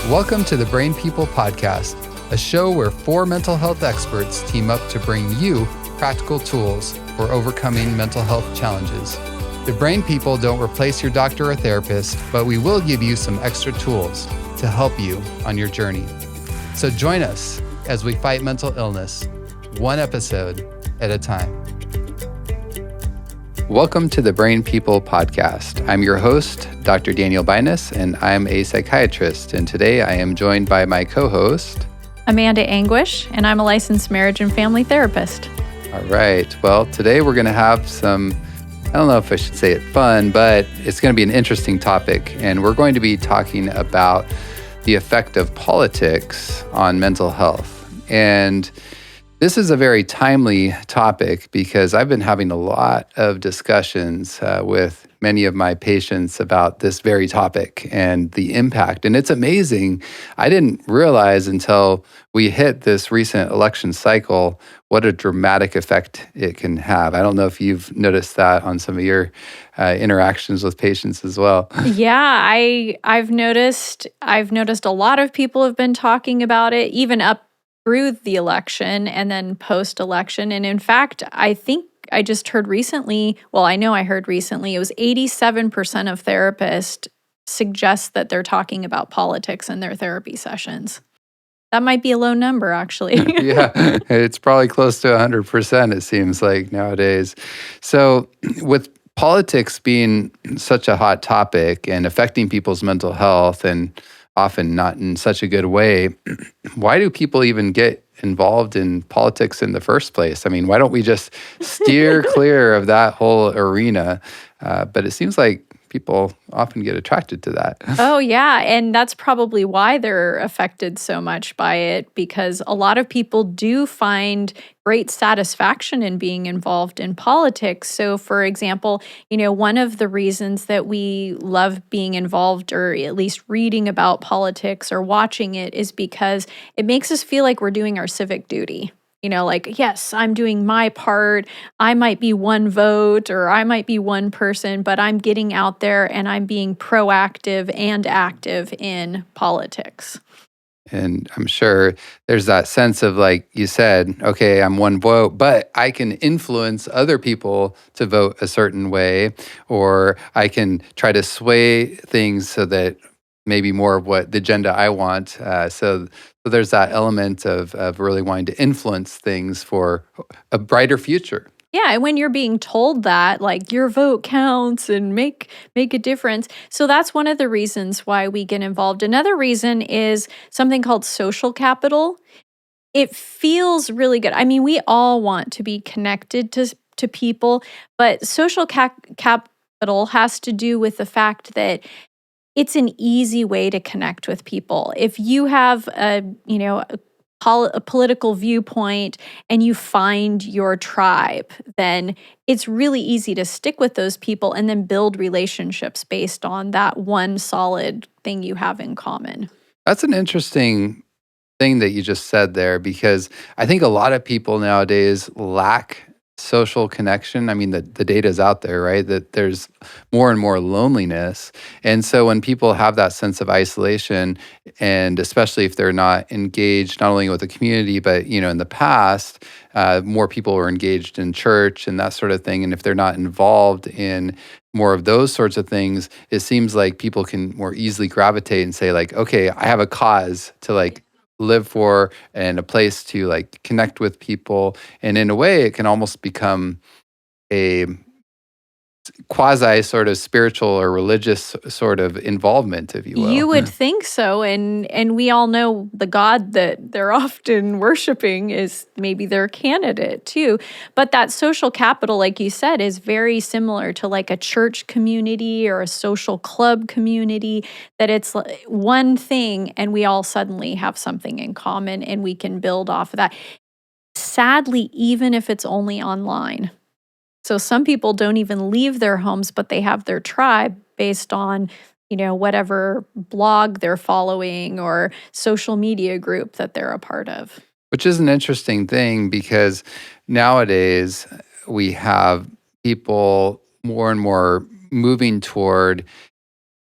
Welcome to the Brain People Podcast, a show where four mental health experts team up to bring you practical tools for overcoming mental health challenges. The Brain People don't replace your doctor or therapist, but we will give you some extra tools to help you on your journey. So join us as we fight mental illness, one episode at a time. Welcome to the Brain People Podcast. I'm your host, Dr. Daniel Binus, and I'm a psychiatrist. And today I am joined by my co-host, Amanda Anguish, and I'm a licensed marriage and family therapist. All right. Well, today we're going to have some, I don't know if I should say it fun, but it's going to be an interesting topic. And we're going to be talking about the effect of politics on mental health. And this is a very timely topic because I've been having a lot of discussions with many of my patients about this very topic and the impact. And it's amazing. I didn't realize until we hit this recent election cycle what a dramatic effect it can have. I don't know if you've noticed that on some of your interactions with patients as well. Yeah, I've noticed a lot of people have been talking about it, even up through the election and then post-election. And in fact, I think I just heard recently, I know I heard recently, it was 87% of therapists suggest that they're talking about politics in their therapy sessions. That might be a low number, actually. Yeah, it's probably close to 100%, it seems like nowadays. So with politics being such a hot topic and affecting people's mental health and often not in such a good way, why do people even get involved in politics in the first place? I mean, why don't we just steer clear of that whole arena? But it seems like people often get attracted to that. Oh, yeah. And that's probably why they're affected so much by it, because a lot of people do find great satisfaction in being involved in politics. So, for example, one of the reasons that we love being involved or at least reading about politics or watching it is because it makes us feel like we're doing our civic duty. Yes, I'm doing my part. I might be one vote or I might be one person, but I'm getting out there and I'm being proactive and active in politics. And I'm sure there's that sense of, like you said, okay, I'm one vote, but I can influence other people to vote a certain way, or I can try to sway things so that maybe more of what the agenda I want. So there's that element of really wanting to influence things for a brighter future. Yeah, and when you're being told that, like, your vote counts and make a difference. So that's one of the reasons why we get involved. Another reason is something called social capital. It feels really good. I mean, we all want to be connected to people, but social capital has to do with the fact that it's an easy way to connect with people. If you have a political viewpoint and you find your tribe, then it's really easy to stick with those people and then build relationships based on that one solid thing you have in common. That's an interesting thing that you just said there, because I think a lot of people nowadays lack social connection. I mean, the data is out there, right? That there's more and more loneliness. And so when people have that sense of isolation, and especially if they're not engaged, not only with the community, but, in the past, more people were engaged in church and that sort of thing. And if they're not involved in more of those sorts of things, it seems like people can more easily gravitate and say, like, okay, I have a cause to live for and a place to connect with people. And in a way, it can almost become a quasi sort of spiritual or religious sort of involvement, if you will. You would think so. And we all know the God that they're often worshiping is maybe their candidate too. But that social capital, like you said, is very similar to like a church community or a social club community, that it's one thing and we all suddenly have something in common and we can build off of that. Sadly, even if it's only online. So some people don't even leave their homes, but they have their tribe based on, whatever blog they're following or social media group that they're a part of. Which is an interesting thing, because nowadays we have people more and more moving toward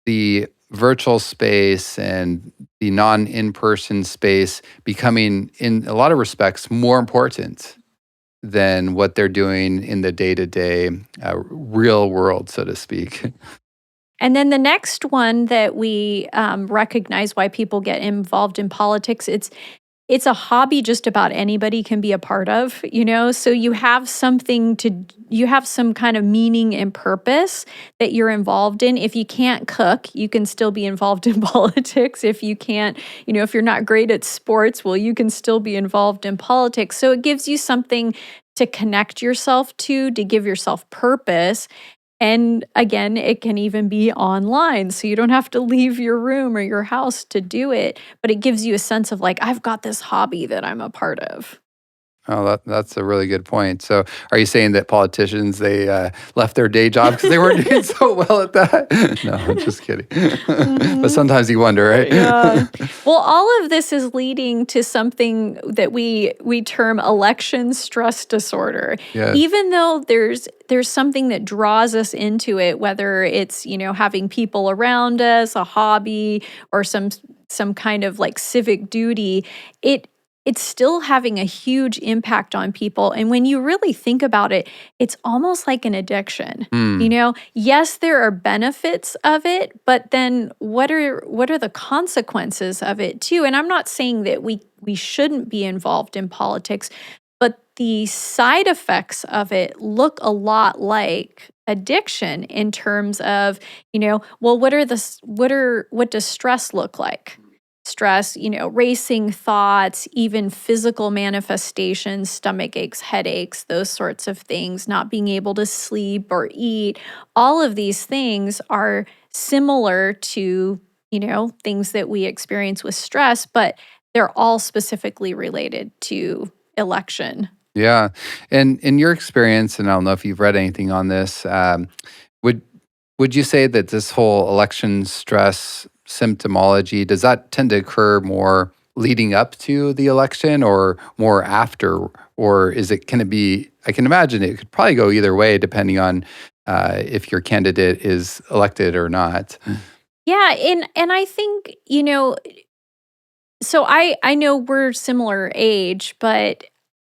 the virtual space and the non in person space becoming, in a lot of respects, more important than what they're doing in the day to day real world, so to speak. And then the next one that we recognize why people get involved in politics, it's a hobby just about anybody can be a part of, you know? So you have some kind of meaning and purpose that you're involved in. If you can't cook, you can still be involved in politics. If you can't, if you're not great at sports, well, you can still be involved in politics. So it gives you something to connect yourself to give yourself purpose. And again, it can even be online. So you don't have to leave your room or your house to do it, but it gives you a sense of like, I've got this hobby that I'm a part of. Oh, that's a really good point. So, are you saying that politicians they left their day job because they weren't doing so well at that? No, I'm just kidding. But Mhm. sometimes you wonder, right? Yeah. Well, all of this is leading to something that we term election stress disorder. Yes. Even though there's something that draws us into it, whether it's, having people around us, a hobby, or some kind of like civic duty, it it's still having a huge impact on people. And when you really think about it, it's almost like an addiction. Hmm. Yes, there are benefits of it, but then what are the consequences of it too? And I'm not saying that we shouldn't be involved in politics, but the side effects of it look a lot like addiction in terms of, well, what does stress look like? Stress, racing thoughts, even physical manifestations, stomach aches, headaches, those sorts of things, not being able to sleep or eat. All of these things are similar to, things that we experience with stress, but they're all specifically related to election. Yeah. And in your experience, and I don't know if you've read anything on this, would would you say that this whole election stress symptomology does that tend to occur more leading up to the election or more after, or is it can it be? I can imagine it could probably go either way depending on if your candidate is elected or not. Yeah, and I think, so I know we're similar age, but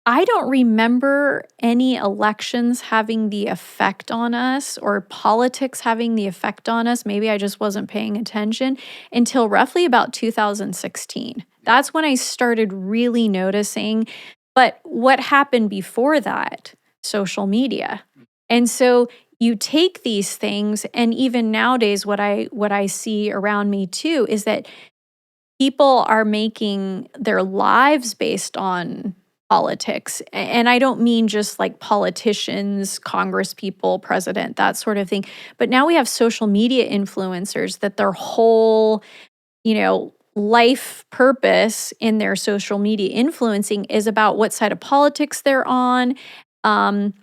I don't remember any elections having the effect on us or politics having the effect on us. Maybe I just wasn't paying attention until roughly about 2016. That's when I started really noticing. But what happened before that? Social media. And so you take these things, and even nowadays what I see around me too is that people are making their lives based on politics. And I don't mean just like politicians, congress people, president, that sort of thing. But now we have social media influencers that their whole, life purpose in their social media influencing is about what side of politics they're on. Um,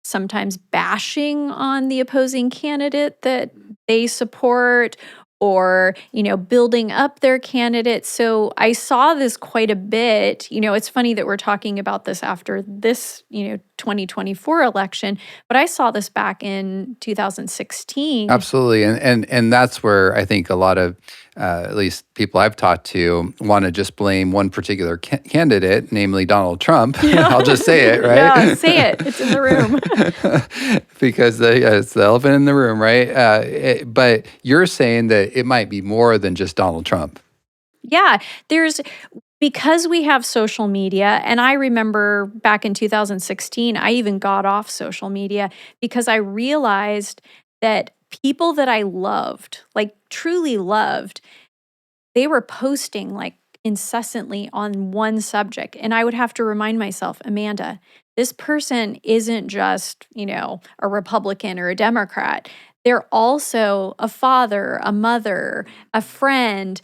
Sometimes bashing on the opposing candidate that they support, or building up their candidate. So I saw this quite a bit. It's funny that we're talking about this after this 2024 election, but I saw this back in 2016. Absolutely, and that's where I think a lot of, at least people I've talked to, want to just blame one particular candidate, namely Donald Trump. Yeah. I'll just say it, Yeah, right? say it. It's in the room. Because yeah, it's the elephant in the room, right? But you're saying that it might be more than just Donald Trump. Yeah, there's because we have social media, and I remember back in 2016, I even got off social media because I realized that people that I loved, like truly loved, they were posting like incessantly on one subject. And I would have to remind myself, Amanda, this person isn't just, a Republican or a Democrat. They're also a father, a mother, a friend,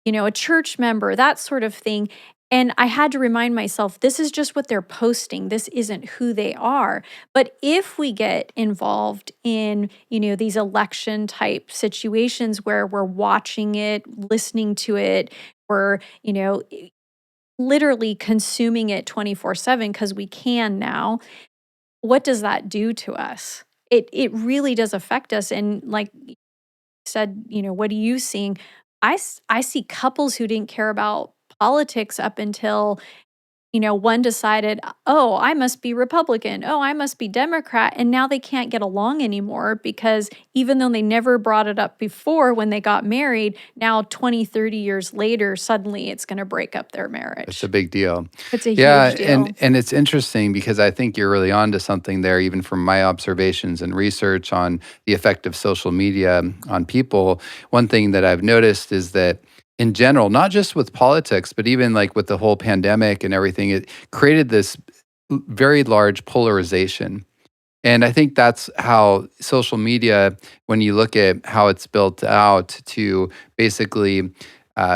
a church member, that sort of thing. And I had to remind myself, this is just what they're posting. This isn't who they are. But if we get involved in, these election type situations where we're watching it, listening to it, we're, literally consuming it 24/7 because we can now, what does that do to us? It really does affect us. And like said, what are you seeing? I see couples who didn't care about politics up until one decided, oh, I must be Republican. Oh, I must be Democrat. And now they can't get along anymore because even though they never brought it up before when they got married, now 20, 30 years later, suddenly it's going to break up their It's a marriage. big deal. It's a Yeah, huge and deal. and it's interesting because I think you're really onto something there, even from my observations and research on the effect of social media on people. One thing that I've noticed is that in general, not just with politics, but even like with the whole pandemic and everything, it created this very large polarization. And I think that's how social media, when you look at how it's built out to basically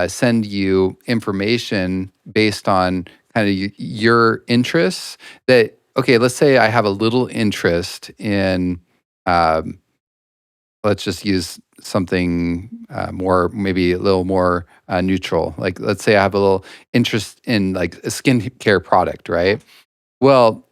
send you information based on kind of your interests, that, okay, let's say I have a little interest in, um, let's just use something more, maybe a little more neutral. Like, let's say I have a little interest in like a skincare product, right? Well,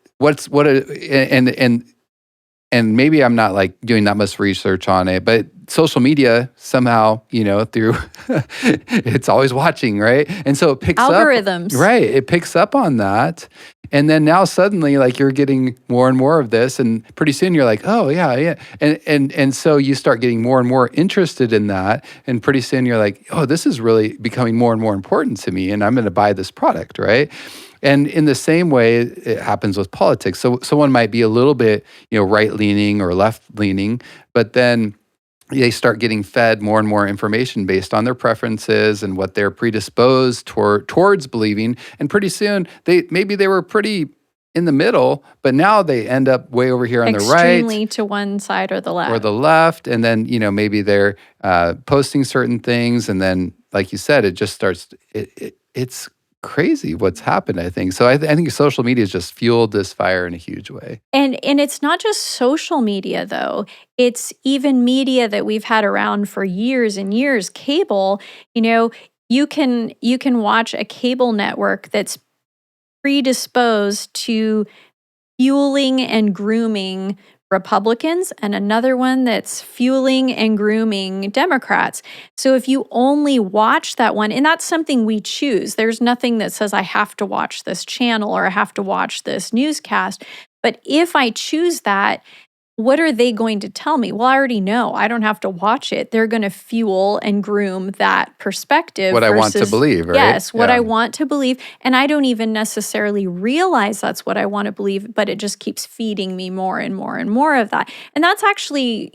and maybe I'm not like doing that much research on it, but social media somehow, through it's always watching, right? And so it picks up, Algorithms. right? It picks up on that. And then now suddenly like you're getting more and more of this and pretty soon you're like, "Oh, yeah, yeah." And so you start getting more and more interested in that and pretty soon you're like, "Oh, this is really becoming more and more important to me and I'm going to buy this product," right? And in the same way, it happens with politics. So someone might be a little bit, right leaning or left leaning, but then they start getting fed more and more information based on their preferences and what they're predisposed towards believing. And pretty soon, maybe they were pretty in the middle, but now they end up way over here on the right Extremely to one side or the or left. the left, and then maybe they're posting certain things, and then like you said, it just starts. It's crazy what's happened. I think so. I think social media has just fueled this fire in a huge way. And it's not just social media though. It's even media that we've had around for years and years, cable. You know, you can watch a cable network that's predisposed to fueling and grooming Republicans and another one that's fueling and grooming Democrats. So if you only watch that one, and that's something we choose, there's nothing that says I have to watch this channel or I have to watch this newscast. But if I choose that, what are they going to tell me? Well, I already know. I don't have to watch it. They're going to fuel and groom that perspective What I want to versus, believe, right? yes, what Yeah. I want to believe. And I don't even necessarily realize that's what I want to believe, but it just keeps feeding me more and more and more of that. And that's actually,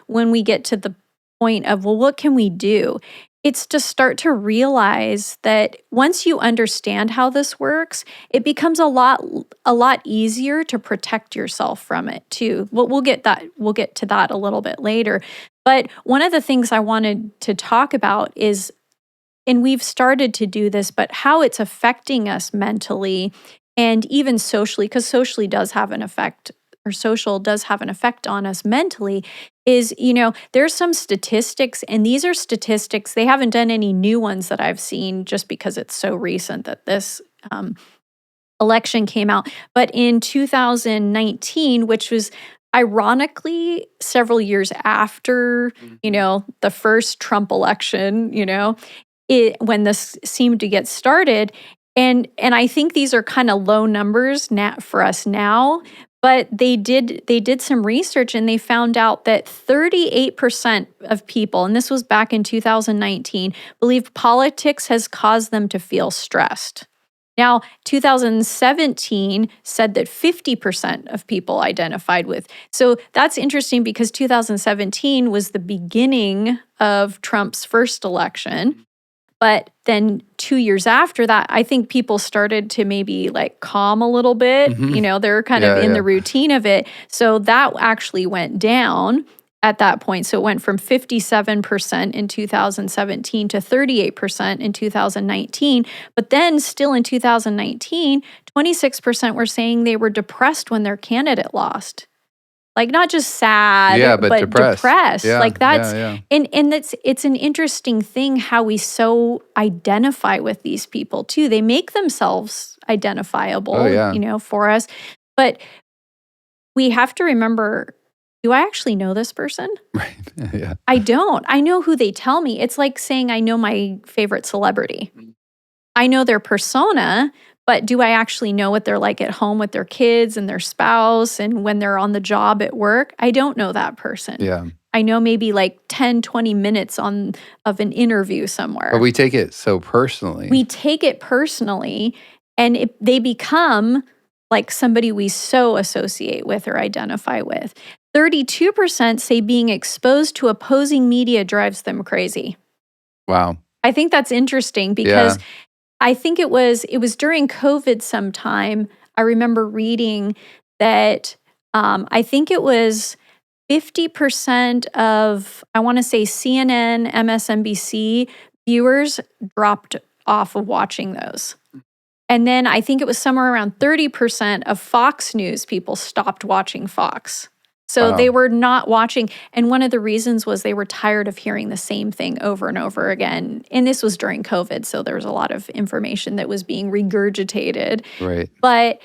when we get to the point of, well, what can we do? It's to start to realize that once you understand how this works, it becomes a lot easier to protect yourself from it too. We'll get to that a little bit later. But one of the things I wanted to talk about is, and we've started to do this, but how it's affecting us mentally and even socially, because socially does have an effect, or social does have an effect on us mentally, is, there's some statistics, and these are statistics. They haven't done any new ones that I've seen just because it's so recent that this election came out. But in 2019, which was ironically several years after, Mhm. the first Trump election, when this seemed to get started. And I think these are kind of low numbers now for us now, but they did some research and they found out that 38% of people, and this was back in 2019, believe politics has caused them to feel stressed. Now, 2017 said that 50% of people identified with. So that's interesting because 2017 was the beginning of Trump's first election. But then 2 years after that, I think people started to maybe like calm a little bit. Mhm. They're kind of Yeah, in yeah. the routine of it. So that actually went down at that point. So it went from 57% in 2017 to 38% in 2019. But then still in 2019, 26% were saying they were depressed when their candidate lost. Like, not just Yeah, sad, but but depressed. depressed. Yeah, Like, yeah, that's yeah. and it's an interesting thing how we so identify with these people too. They make themselves Oh, identifiable, yeah. for us. But we have to remember do I actually know this person? Right. Yeah. I don't. I know who they tell me. It's like saying I know my favorite celebrity. I know their persona, but do I actually know what they're like at home with their kids and their spouse and when they're on the job at work? I don't know that person. Yeah. I know maybe like 10, 20 minutes of an interview But somewhere. we take it so personally. We take it personally and they become like somebody we so associate with or identify with. 32% say being exposed to opposing media drives them crazy. Wow. I think that's interesting because Yeah. I think it was during COVID sometime. I remember reading that I think it was 50% of, I want to say CNN, MSNBC viewers dropped off of watching those. And then I think it was somewhere around 30% of Fox News people stopped watching Fox. So they Wow. were not watching. And one of the reasons was they were tired of hearing the same thing over and over again. And this was during COVID. So there was a lot of information that was being regurgitated. Right. But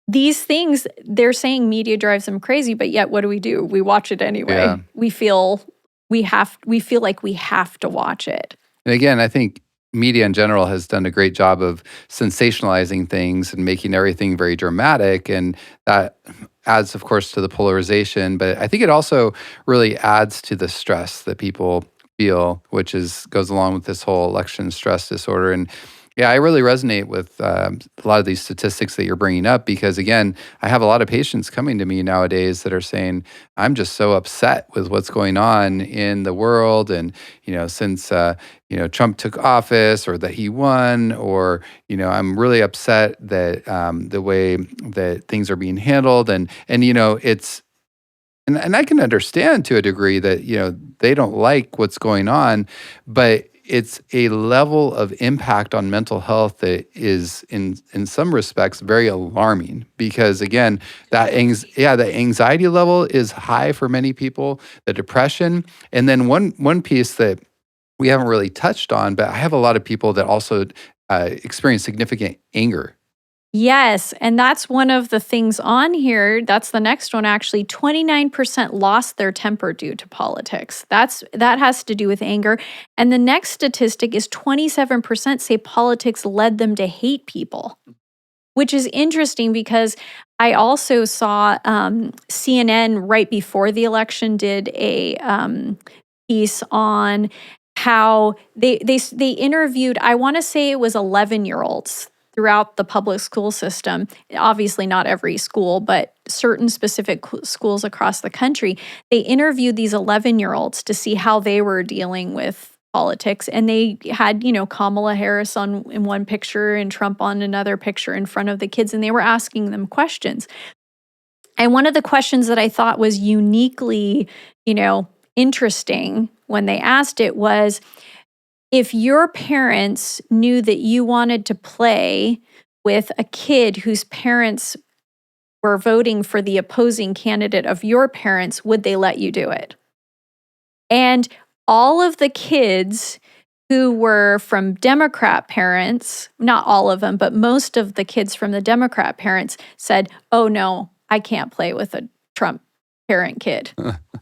these things, they're saying media drives them crazy, but yet what do? We watch it Yeah. anyway. We feel like we have to watch it. And again, I think media in general has done a great job of sensationalizing things and making everything very dramatic. And that adds, of course, to the polarization. But I think it also really adds to the stress that people feel, which goes along with this whole election stress disorder. And yeah, I really resonate with a lot of these statistics that you're bringing up because, again, I have a lot of patients coming to me nowadays that are saying, I'm just so upset with what's going on in the world. And, since, Trump took office or that he won, or, I'm really upset that the way that things are being handled. And it's, and I can understand to a degree that, they don't like what's going on, but it's a level of impact on mental health that is in some respects very alarming because again, the anxiety level is high for many people, the depression. And then one piece that we haven't really touched on, but I have a lot of people that also experience significant anger. Yes, and that's one of the things on here. That's the next one actually. 29% lost their temper due to politics. That has to do with anger. And the next statistic is 27% say politics led them to hate people, which is interesting because I also saw CNN right before the election did a piece on how they interviewed, I want to say it was 11-year-olds throughout the public school system. Obviously not every school, but certain specific schools across the country. They interviewed these 11-year-olds to see how they were dealing with politics, and they had, Kamala Harris in one picture and Trump on another picture in front of the kids, and they were asking them questions. And one of the questions that I thought was uniquely, interesting when they asked it was, if your parents knew that you wanted to play with a kid whose parents were voting for the opposing candidate of your parents, would they let you do it? And all of the kids who were from Democrat parents, not all of them, but most of the kids from the Democrat parents said, oh no, I can't play with a Trump parent kid.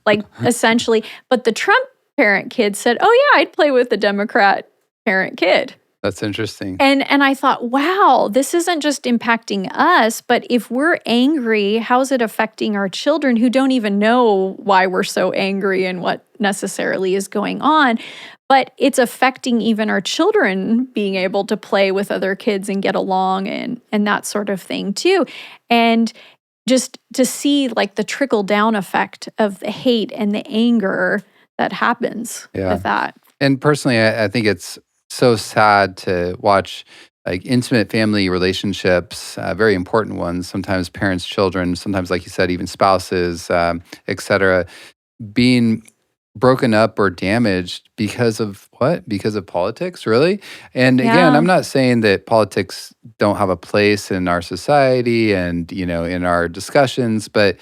Like essentially, but the Trump parent kid said, oh yeah, I'd play with the Democrat parent kid. That's interesting. And I thought, wow, this isn't just impacting us, but if we're angry, how's it affecting our children who don't even know why we're so angry and what necessarily is going on? But it's affecting even our children being able to play with other kids and get along and that sort of thing too. And just to see like the trickle down effect of the hate and the anger that happens Yeah. with that. And personally, I think it's so sad to watch like intimate family relationships, very important ones, sometimes parents, children, sometimes, like you said, even spouses, et cetera, being broken up or damaged because of what? Because of politics, really? And again, Yeah. I'm not saying that politics don't have a place in our society and, in our discussions, but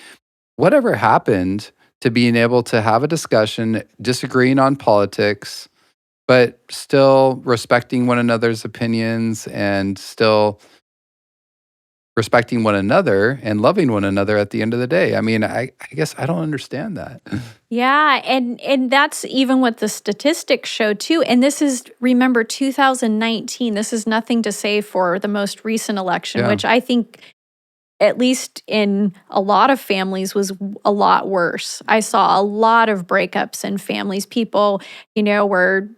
whatever happened to being able to have a discussion, disagreeing on politics, but still respecting one another's opinions and still respecting one another and loving one another at the end of the day. I mean, I guess I don't understand that. Yeah, and that's even what the statistics show too. And this is, remember, 2019. This is nothing to say for the most recent election, Yeah. which I think, at least in a lot of families, was a lot worse. I saw a lot of breakups in families. People, were,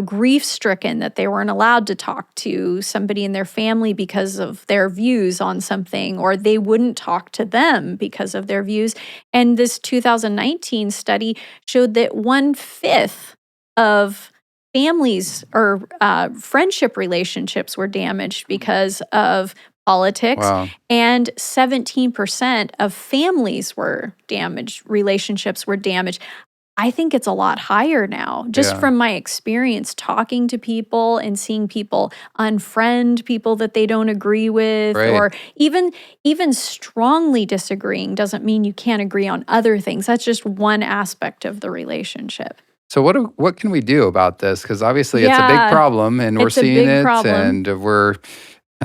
grief stricken that they weren't allowed to talk to somebody in their family because of their views on something, or they wouldn't talk to them because of their views. And this 2019 study showed that 1/5 of families or friendship relationships were damaged because of politics, Wow. and 17% of families were damaged, relationships were damaged. I think it's a lot higher now, just Yeah. from my experience talking to people and seeing people unfriend people that they don't agree with, Right. or even strongly disagreeing doesn't mean you can't agree on other things. That's just one aspect of the relationship. So what can we do about this? Because obviously it's a big Yeah, problem, and we're it's a seeing big it, problem. and we're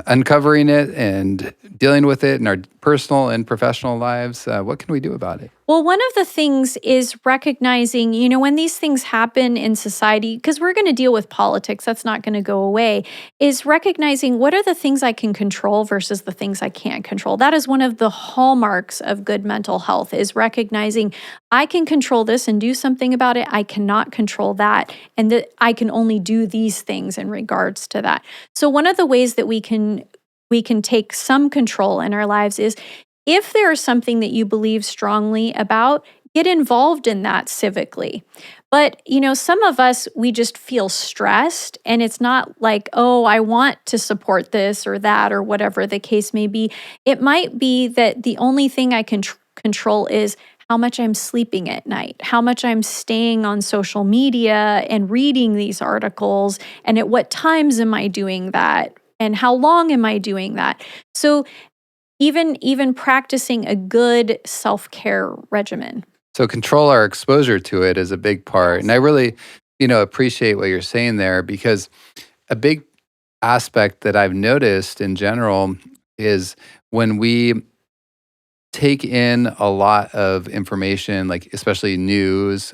uncovering it and dealing with it in our personal and professional lives. What can we do about it? Well, one of the things is recognizing, when these things happen in society, because we're going to deal with politics, that's not going to go away, is recognizing what are the things I can control versus the things I can't control. That is one of the hallmarks of good mental health, is recognizing I can control this and do something about it. I cannot control that. And that I can only do these things in regards to that. So one of the ways that we can take some control in our lives is, if there is something that you believe strongly about, get involved in that civically. But, some of us, we just feel stressed, and it's not like, oh, I want to support this or that or whatever the case may be. It might be that the only thing I can control is how much I'm sleeping at night, how much I'm staying on social media and reading these articles, and at what times am I doing that, and how long am I doing that. So even practicing a good self-care regimen. So control our exposure to it is a big part. And I Yes. really, appreciate what you're saying there, because a big aspect that I've noticed in general is when we take in a lot of information, like especially news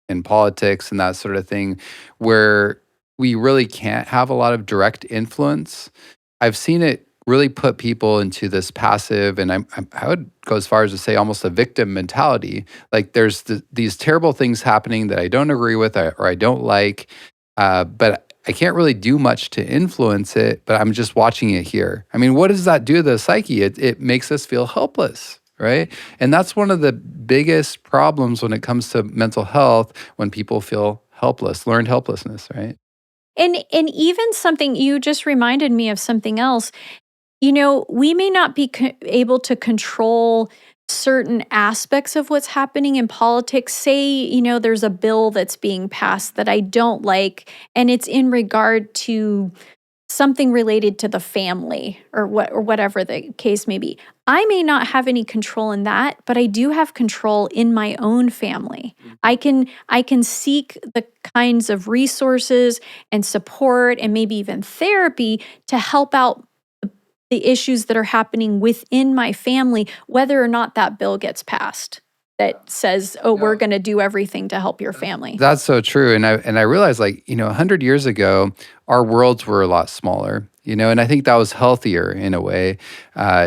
and politics and that sort of thing, where we really can't have a lot of direct influence. I've seen it really put people into this passive, and I would go as far as to say almost a victim mentality. Like there's these terrible things happening that I don't agree with, or I don't like, but I can't really do much to influence it, but I'm just watching it here. I mean, what does that do to the psyche? It makes us feel helpless, right? And that's one of the biggest problems when it comes to mental health, when people feel helpless, learned helplessness, right? And even something, you just reminded me of something else. We may not be able to control certain aspects of what's happening in politics. Say, there's a bill that's being passed that I don't like, and it's in regard to something related to the family, or whatever the case may be. I may not have any control in that, but I do have control in my own family. I can seek the kinds of resources and support and maybe even therapy to help out the issues that are happening within my family, whether or not that bill gets passed that says, oh, we're No. going to do everything to help your family. That's so true. And I realized, like, 100 years ago, our worlds were a lot smaller, and I think that was healthier in a way.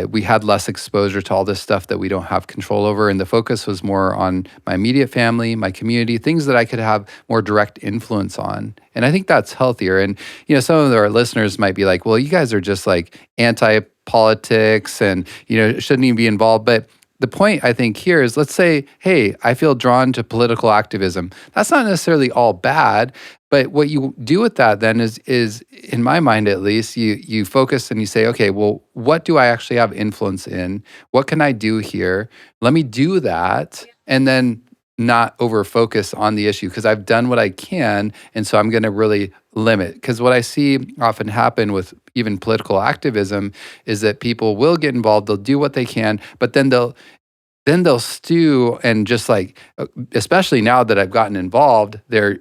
We had less exposure to all this stuff that we don't have control over. And the focus was more on my immediate family, my community, things that I could have more direct influence on. And I think that's healthier. And, some of our listeners might be like, well, you guys are just like anti politics and, shouldn't even be involved. But the point I think here is, let's say, hey, I feel drawn to political activism. That's not necessarily all bad, but what you do with that then is in my mind at least, you focus and you say, okay, well, what do I actually have influence in? What can I do here? Let me do that, and then not over focus on the issue, because I've done what I can, and so I'm going to really limit. Because what I see often happen with even political activism is that people will get involved, they'll do what they can, but then they'll stew and just like, especially now that I've gotten involved, they're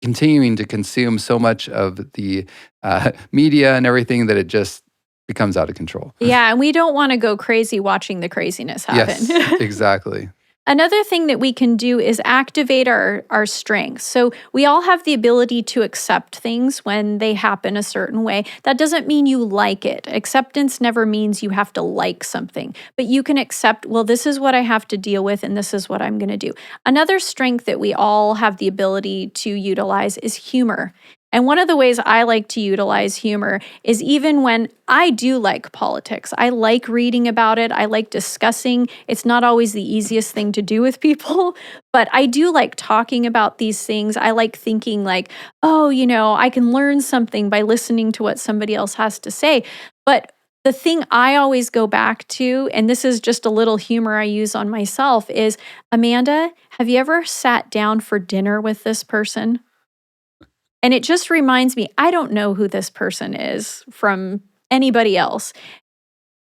continuing to consume so much of the media and everything that it just becomes out of control. Yeah, and we don't wanna go crazy watching the craziness happen. Yes, exactly. Another thing that we can do is activate our strengths. So we all have the ability to accept things when they happen a certain way. That doesn't mean you like it. Acceptance never means you have to like something, but you can accept, well, this is what I have to deal with and this is what I'm going to do. Another strength that we all have the ability to utilize is humor. And one of the ways I like to utilize humor is even when I do like politics. I like reading about it. I like discussing. It's not always the easiest thing to do with people, but I do like talking about these things. I like thinking like, oh, I can learn something by listening to what somebody else has to say. But the thing I always go back to, and this is just a little humor I use on myself, is Amanda, have you ever sat down for dinner with this person? And it just reminds me, I don't know who this person is from anybody else.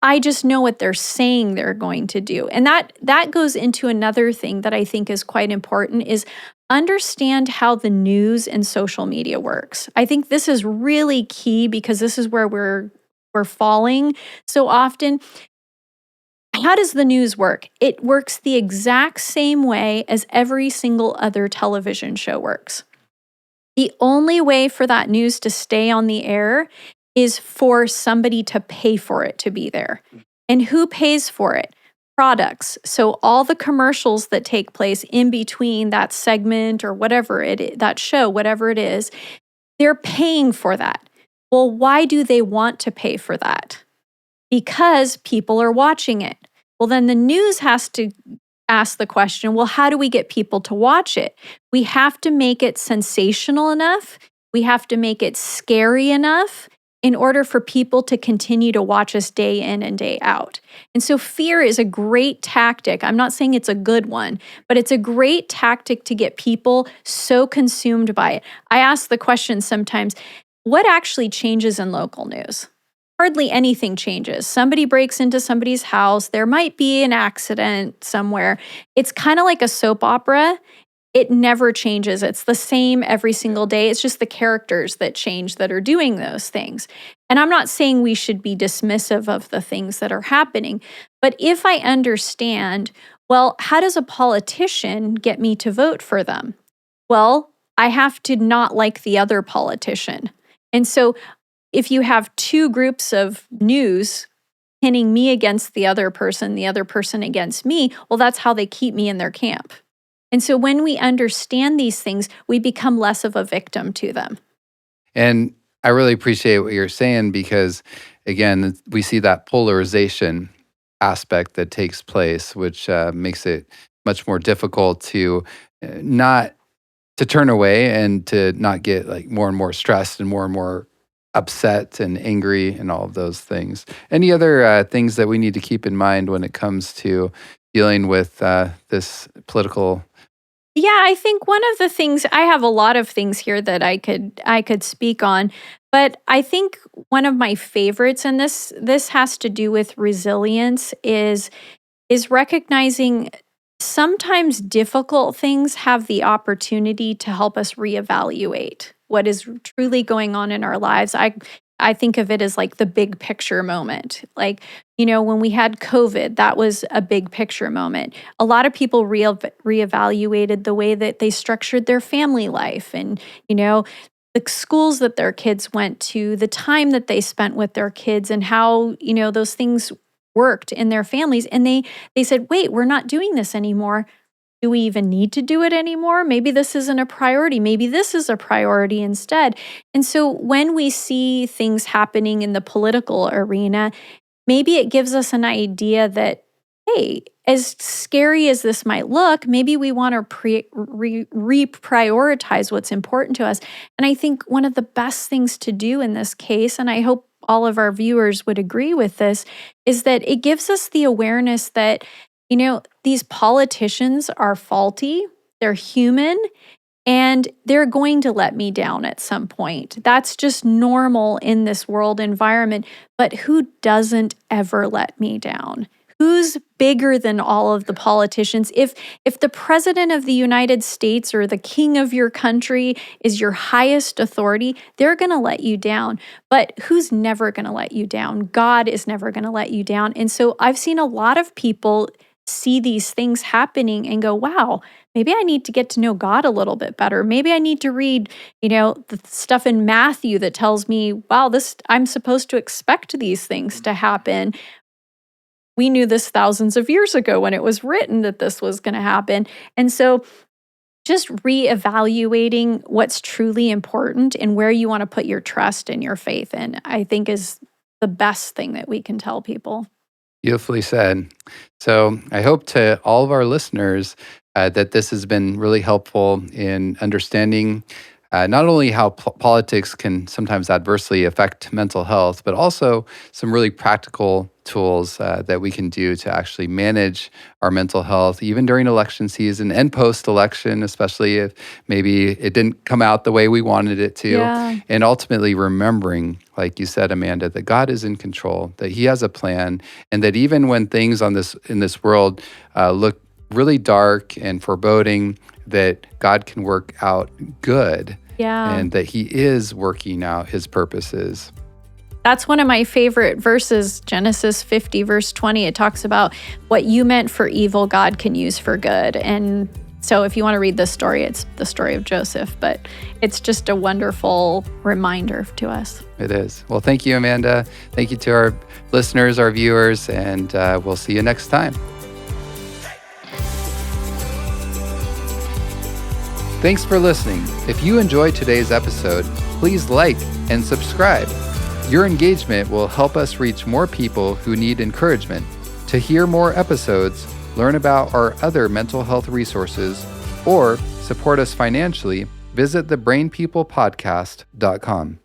I just know what they're saying they're going to do. And that goes into another thing that I think is quite important is understand how the news and social media works. I think this is really key because this is where we're falling so often. How does the news work? It works the exact same way as every single other television show works. The only way for that news to stay on the air is for somebody to pay for it to be there. And who pays for it? Products. So all the commercials that take place in between that segment or whatever that show, whatever it is, they're paying for that. Well, why do they want to pay for that? Because people are watching it. Well, then the news has to ask the question, well, how do we get people to watch it? We have to make it sensational enough. We have to make it scary enough in order for people to continue to watch us day in and day out. And so fear is a great tactic. I'm not saying it's a good one, but it's a great tactic to get people so consumed by it. I ask the question sometimes, what actually changes in local news? Hardly anything changes. Somebody breaks into somebody's house. There might be an accident somewhere. It's kind of like a soap opera. It never changes. It's the same every single day. It's just the characters that change that are doing those things. And I'm not saying we should be dismissive of the things that are happening, but if I understand, well, how does a politician get me to vote for them? Well, I have to not like the other politician. And so if you have two groups of news pinning me against the other person against me, well, that's how they keep me in their camp. And so when we understand these things, we become less of a victim to them. And I really appreciate what you're saying because, again, we see that polarization aspect that takes place, which makes it much more difficult to not to turn away and to not get like more and more stressed and more upset and angry and all of those things. Any other things that we need to keep in mind when it comes to dealing with this political? Yeah, I think one of the things I have a lot of things here that I could speak on, but I think one of my favorites, and this has to do with resilience, is recognizing sometimes difficult things have the opportunity to help us reevaluate what is truly going on in our lives. I think of it as like the big picture moment. Like, when we had COVID, that was a big picture moment. A lot of people reevaluated the way that they structured their family life and, the schools that their kids went to, the time that they spent with their kids and how, those things worked in their families. And they said, wait, we're not doing this anymore. Do we even need to do it anymore? Maybe this isn't a priority. Maybe this is a priority instead. And so when we see things happening in the political arena, maybe it gives us an idea that, hey, as scary as this might look, maybe we want to reprioritize what's important to us. And I think one of the best things to do in this case, and I hope all of our viewers would agree with this, is that it gives us the awareness that, these politicians are faulty, they're human, and they're going to let me down at some point. That's just normal in this world environment. But who doesn't ever let me down? Who's bigger than all of the politicians? If the president of the United States or the king of your country is your highest authority, they're going to let you down. But who's never going to let you down? God is never going to let you down. And so I've seen a lot of people see these things happening and go, wow, maybe I need to get to know God a little bit better. Maybe I need to read, the stuff in Matthew that tells me, wow, I'm supposed to expect these things to happen. We knew this thousands of years ago when it was written that this was going to happen. And so just reevaluating what's truly important and where you want to put your trust and your faith in, I think is the best thing that we can tell people. Beautifully said. So I hope to all of our listeners that this has been really helpful in understanding not only how politics can sometimes adversely affect mental health, but also some really practical tools that we can do to actually manage our mental health, even during election season and post-election, especially if maybe it didn't come out the way we wanted it to. Yeah. And ultimately remembering, like you said, Amanda, that God is in control, that He has a plan, and that even when things in this world look really dark and foreboding, that God can work out good, and that He is working out His purposes. That's one of my favorite verses, Genesis 50, verse 20. It talks about what you meant for evil, God can use for good. And so if you want to read this story, it's the story of Joseph, but it's just a wonderful reminder to us. It is. Well, thank you, Amanda. Thank you to our listeners, our viewers, and we'll see you next time. Thanks for listening. If you enjoyed today's episode, please like and subscribe. Your engagement will help us reach more people who need encouragement. To hear more episodes, learn about our other mental health resources, or support us financially, visit thebrainpeoplepodcast.com.